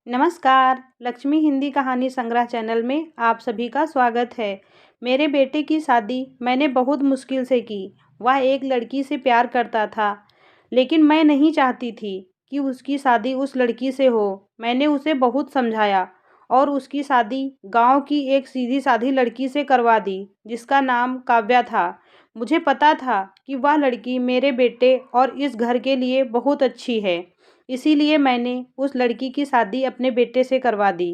नमस्कार, लक्ष्मी हिंदी कहानी संग्रह चैनल में आप सभी का स्वागत है। मेरे बेटे की शादी मैंने बहुत मुश्किल से की। वह एक लड़की से प्यार करता था, लेकिन मैं नहीं चाहती थी कि उसकी शादी उस लड़की से हो। मैंने उसे बहुत समझाया और उसकी शादी गांव की एक सीधी-सादी लड़की से करवा दी, जिसका नाम काव्या था। मुझे पता था कि वह लड़की मेरे बेटे और इस घर के लिए बहुत अच्छी है। इसीलिए मैंने उस लड़की की शादी अपने बेटे से करवा दी।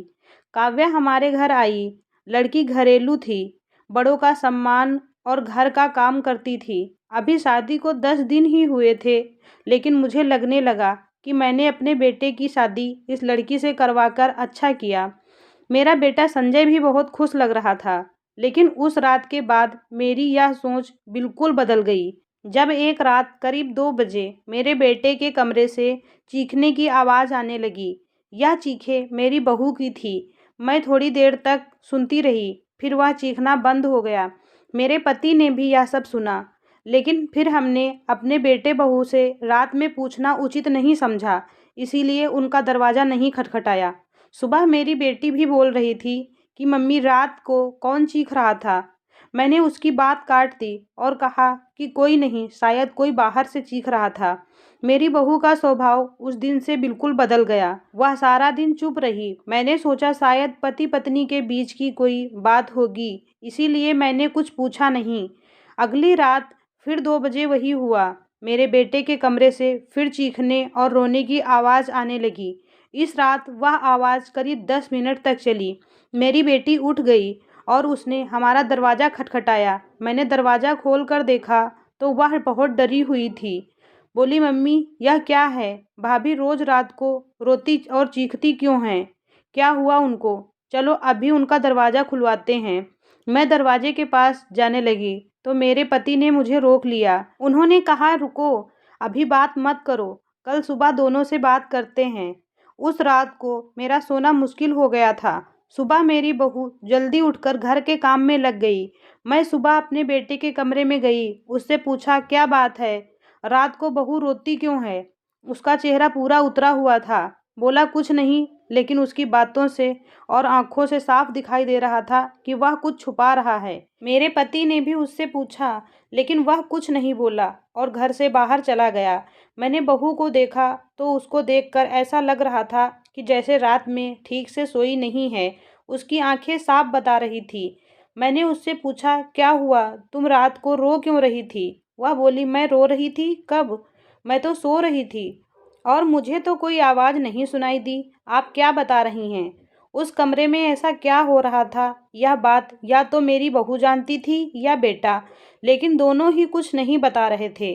काव्या हमारे घर आई। लड़की घरेलू थी, बड़ों का सम्मान और घर का काम करती थी। अभी शादी को 10 दिन ही हुए थे, लेकिन मुझे लगने लगा कि मैंने अपने बेटे की शादी इस लड़की से करवाकर अच्छा किया। मेरा बेटा संजय भी बहुत खुश लग रहा था, लेकिन उस रात के बाद मेरी यह सोच बिल्कुल बदल गई। जब एक रात करीब 2 बजे मेरे बेटे के कमरे से चीखने की आवाज़ आने लगी। यह चीखें मेरी बहू की थी। मैं थोड़ी देर तक सुनती रही, फिर वह चीखना बंद हो गया। मेरे पति ने भी यह सब सुना, लेकिन फिर हमने अपने बेटे बहू से रात में पूछना उचित नहीं समझा, इसीलिए उनका दरवाज़ा नहीं खटखटाया। सुबह मेरी बेटी भी बोल रही थी कि मम्मी, रात को कौन चीख रहा था। मैंने उसकी बात काट दी और कहा कि कोई नहीं, शायद कोई बाहर से चीख रहा था। मेरी बहू का स्वभाव उस दिन से बिल्कुल बदल गया। वह सारा दिन चुप रही। मैंने सोचा शायद पति पत्नी के बीच की कोई बात होगी, इसीलिए मैंने कुछ पूछा नहीं। अगली रात फिर 2 बजे वही हुआ। मेरे बेटे के कमरे से फिर चीखने और रोने की आवाज़ आने लगी। इस रात वह आवाज़ करीब 10 मिनट तक चली। मेरी बेटी उठ गई और उसने हमारा दरवाज़ा खटखटाया। मैंने दरवाज़ा खोल कर देखा तो वह बहुत डरी हुई थी। बोली, मम्मी, यह क्या है? भाभी रोज़ रात को रोती और चीखती क्यों हैं? क्या हुआ उनको? चलो अभी उनका दरवाज़ा खुलवाते हैं। मैं दरवाजे के पास जाने लगी तो मेरे पति ने मुझे रोक लिया। उन्होंने कहा, रुको, अभी बात मत करो, कल सुबह दोनों से बात करते हैं। उस रात को मेरा सोना मुश्किल हो गया था। सुबह मेरी बहू जल्दी उठकर घर के काम में लग गई। मैं सुबह अपने बेटे के कमरे में गई, उससे पूछा, क्या बात है? रात को बहू रोती क्यों है? उसका चेहरा पूरा उतरा हुआ था। बोला, कुछ नहीं, लेकिन उसकी बातों से और आंखों से साफ दिखाई दे रहा था कि वह कुछ छुपा रहा है। मेरे पति ने भी उससे पूछा, लेकिन वह कुछ नहीं बोला और घर से बाहर चला गया। मैंने बहू को देखा तो उसको देखकर ऐसा लग रहा था कि जैसे रात में ठीक से सोई नहीं है। उसकी आंखें साफ बता रही थी। मैंने उससे पूछा, क्या हुआ? तुम रात को रो क्यों रही थी? वह बोली, मैं रो रही थी? कब? मैं तो सो रही थी और मुझे तो कोई आवाज़ नहीं सुनाई दी। आप क्या बता रही हैं? उस कमरे में ऐसा क्या हो रहा था? यह बात या तो मेरी बहू जानती थी या बेटा, लेकिन दोनों ही कुछ नहीं बता रहे थे।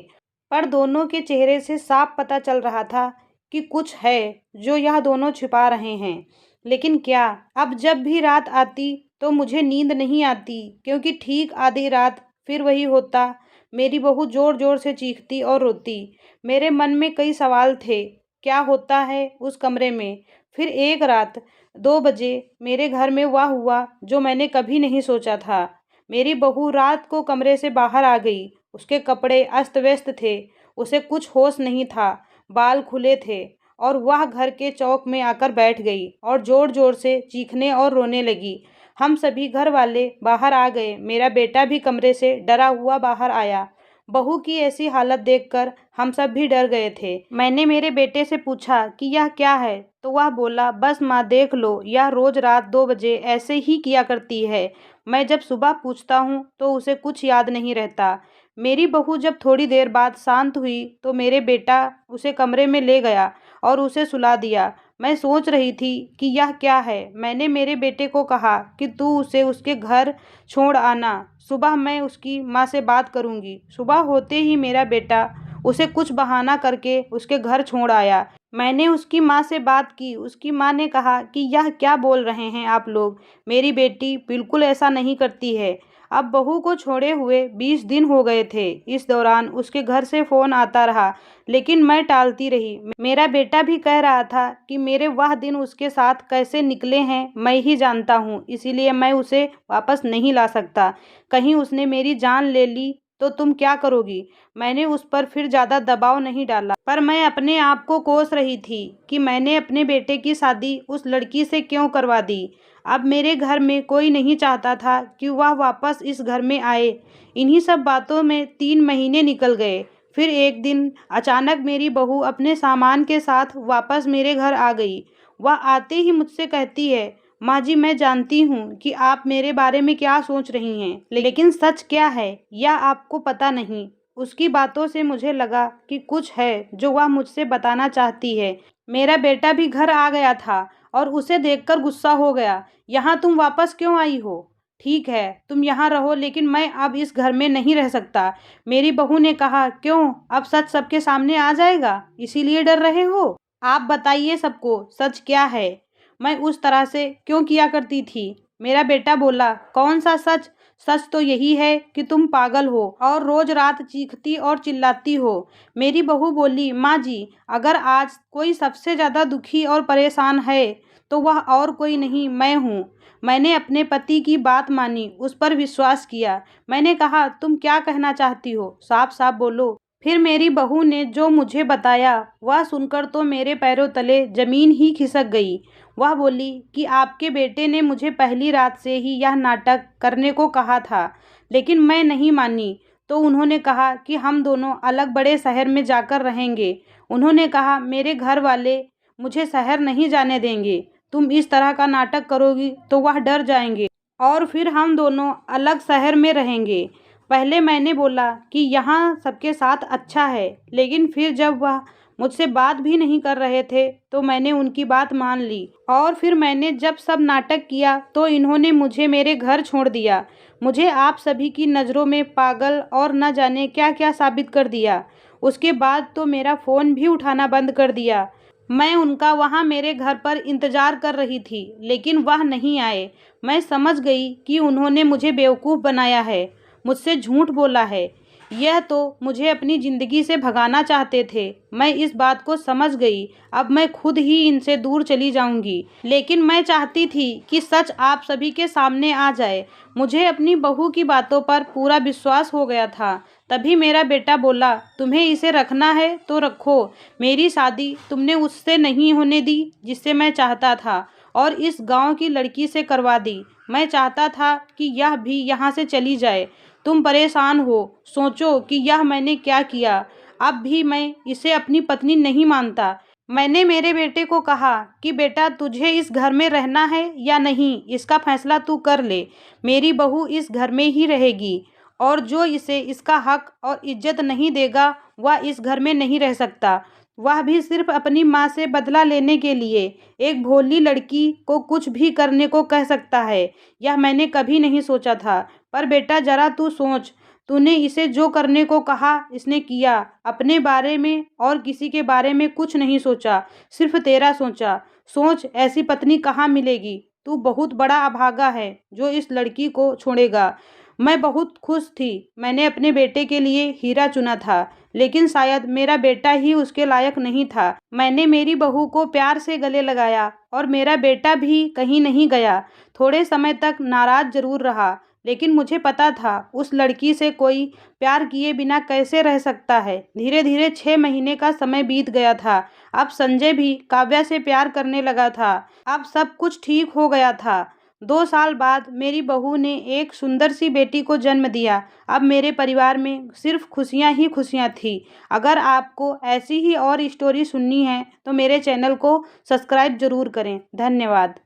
पर दोनों के चेहरे से साफ पता चल रहा था कि कुछ है जो यह दोनों छिपा रहे हैं। लेकिन क्या? अब जब भी रात आती तो मुझे नींद नहीं आती, क्योंकि ठीक आधी रात फिर वही होता। मेरी बहू ज़ोर ज़ोर से चीखती और रोती। मेरे मन में कई सवाल थे, क्या होता है उस कमरे में? फिर एक रात 2 बजे मेरे घर में वह हुआ जो मैंने कभी नहीं सोचा था। मेरी बहू रात को कमरे से बाहर आ गई। उसके कपड़े अस्त व्यस्त थे, उसे कुछ होश नहीं था, बाल खुले थे और वह घर के चौक में आकर बैठ गई और ज़ोर ज़ोर से चीखने और रोने लगी। हम सभी घर वाले बाहर आ गए। मेरा बेटा भी कमरे से डरा हुआ बाहर आया। बहू की ऐसी हालत देखकर हम सब भी डर गए थे। मैंने मेरे बेटे से पूछा कि यह क्या है, तो वह बोला, बस माँ, देख लो, यह रोज़ रात 2 बजे ऐसे ही किया करती है। मैं जब सुबह पूछता हूँ तो उसे कुछ याद नहीं रहता। मेरी बहू जब थोड़ी देर बाद शांत हुई तो मेरे बेटा उसे कमरे में ले गया और उसे सुला दिया। मैं सोच रही थी कि यह क्या है। मैंने मेरे बेटे को कहा कि तू उसे उसके घर छोड़ आना, सुबह मैं उसकी माँ से बात करूँगी। सुबह होते ही मेरा बेटा उसे कुछ बहाना करके उसके घर छोड़ आया। मैंने उसकी माँ से बात की। उसकी माँ ने कहा कि यह क्या बोल रहे हैं आप लोग, मेरी बेटी बिल्कुल ऐसा नहीं करती है। अब बहू को छोड़े हुए 20 दिन हो गए थे। इस दौरान उसके घर से फ़ोन आता रहा, लेकिन मैं टालती रही। मेरा बेटा भी कह रहा था कि मेरे वह दिन उसके साथ कैसे निकले हैं मैं ही जानता हूँ, इसीलिए मैं उसे वापस नहीं ला सकता। कहीं उसने मेरी जान ले ली तो तुम क्या करोगी? मैंने उस पर फिर ज़्यादा दबाव नहीं डाला, पर मैं अपने आप को कोस रही थी कि मैंने अपने बेटे की शादी उस लड़की से क्यों करवा दी। अब मेरे घर में कोई नहीं चाहता था कि वह वापस इस घर में आए। इन्हीं सब बातों में 3 महीने निकल गए। फिर एक दिन अचानक मेरी बहू अपने सामान के साथ वापस मेरे घर आ गई। वह आते ही मुझसे कहती है, माँ जी, मैं जानती हूँ कि आप मेरे बारे में क्या सोच रही हैं, लेकिन सच क्या है यह आपको पता नहीं। उसकी बातों से मुझे लगा कि कुछ है जो वह मुझसे बताना चाहती है। मेरा बेटा भी घर आ गया था और उसे देखकर गुस्सा हो गया। यहाँ तुम वापस क्यों आई हो? ठीक है, तुम यहाँ रहो, लेकिन मैं अब इस घर में नहीं रह सकता। मेरी बहू ने कहा, क्यों? अब सच सबके सामने आ जाएगा, इसीलिए डर रहे हो? आप बताइए सबको, सच क्या है? मैं उस तरह से क्यों किया करती थी? मेरा बेटा बोला, कौन सा सच? सच तो यही है कि तुम पागल हो और रोज रात चीखती और चिल्लाती हो। मेरी बहू बोली, माँ जी, अगर आज कोई सबसे ज़्यादा दुखी और परेशान है तो वह और कोई नहीं, मैं हूँ। मैंने अपने पति की बात मानी, उस पर विश्वास किया। मैंने कहा, तुम क्या कहना चाहती हो? साफ साफ बोलो। फिर मेरी बहू ने जो मुझे बताया वह सुनकर तो मेरे पैरों तले जमीन ही खिसक गई। वह बोली कि आपके बेटे ने मुझे पहली रात से ही यह नाटक करने को कहा था, लेकिन मैं नहीं मानी। तो उन्होंने कहा कि हम दोनों अलग बड़े शहर में जाकर रहेंगे। उन्होंने कहा, मेरे घर वाले मुझे शहर नहीं जाने देंगे। तुम इस तरह का नाटक करोगी तो वह डर जाएंगे और फिर हम दोनों अलग शहर में रहेंगे। पहले मैंने बोला कि यहाँ सबके साथ अच्छा है, लेकिन फिर जब वह मुझसे बात भी नहीं कर रहे थे तो मैंने उनकी बात मान ली। और फिर मैंने जब सब नाटक किया तो इन्होंने मुझे मेरे घर छोड़ दिया। मुझे आप सभी की नज़रों में पागल और न जाने क्या क्या साबित कर दिया। उसके बाद तो मेरा फ़ोन भी उठाना बंद कर दिया। मैं उनका वहाँ मेरे घर पर इंतज़ार कर रही थी, लेकिन वह नहीं आए। मैं समझ गई कि उन्होंने मुझे बेवकूफ़ बनाया है, मुझसे झूठ बोला है। यह तो मुझे अपनी ज़िंदगी से भगाना चाहते थे। मैं इस बात को समझ गई। अब मैं खुद ही इनसे दूर चली जाऊंगी, लेकिन मैं चाहती थी कि सच आप सभी के सामने आ जाए। मुझे अपनी बहू की बातों पर पूरा विश्वास हो गया था। तभी मेरा बेटा बोला, तुम्हें इसे रखना है तो रखो। मेरी शादी तुमने उससे नहीं होने दी जिससे मैं चाहता था, और इस गांव की लड़की से करवा दी। मैं चाहता था कि यह भी यहाँ से चली जाए। तुम परेशान हो, सोचो कि यह मैंने क्या किया। अब भी मैं इसे अपनी पत्नी नहीं मानता। मैंने मेरे बेटे को कहा कि बेटा, तुझे इस घर में रहना है या नहीं, इसका फैसला तू कर ले। मेरी बहू इस घर में ही रहेगी, और जो इसे इसका हक और इज्जत नहीं देगा वह इस घर में नहीं रह सकता। वह भी सिर्फ अपनी माँ से बदला लेने के लिए एक भोली लड़की को कुछ भी करने को कह सकता है। यह मैंने कभी नहीं सोचा था। पर बेटा, जरा तू सोच, तूने इसे जो करने को कहा इसने किया। अपने बारे में और किसी के बारे में कुछ नहीं सोचा, सिर्फ तेरा सोचा। सोच, ऐसी पत्नी कहाँ मिलेगी? तू बहुत बड़ा अभागा है जो इस लड़की को छोड़ेगा। मैं बहुत खुश थी। मैंने अपने बेटे के लिए हीरा चुना था, लेकिन शायद मेरा बेटा ही उसके लायक नहीं था। मैंने मेरी बहू को प्यार से गले लगाया और मेरा बेटा भी कहीं नहीं गया। थोड़े समय तक नाराज जरूर रहा, लेकिन मुझे पता था उस लड़की से कोई प्यार किए बिना कैसे रह सकता है। धीरे धीरे 6 महीने का समय बीत गया था। अब संजय भी काव्या से प्यार करने लगा था। अब सब कुछ ठीक हो गया था। 2 साल बाद मेरी बहू ने एक सुंदर सी बेटी को जन्म दिया। अब मेरे परिवार में सिर्फ खुशियां ही खुशियां थी। अगर आपको ऐसी ही और स्टोरी सुननी है तो मेरे चैनल को सब्सक्राइब जरूर करें। धन्यवाद।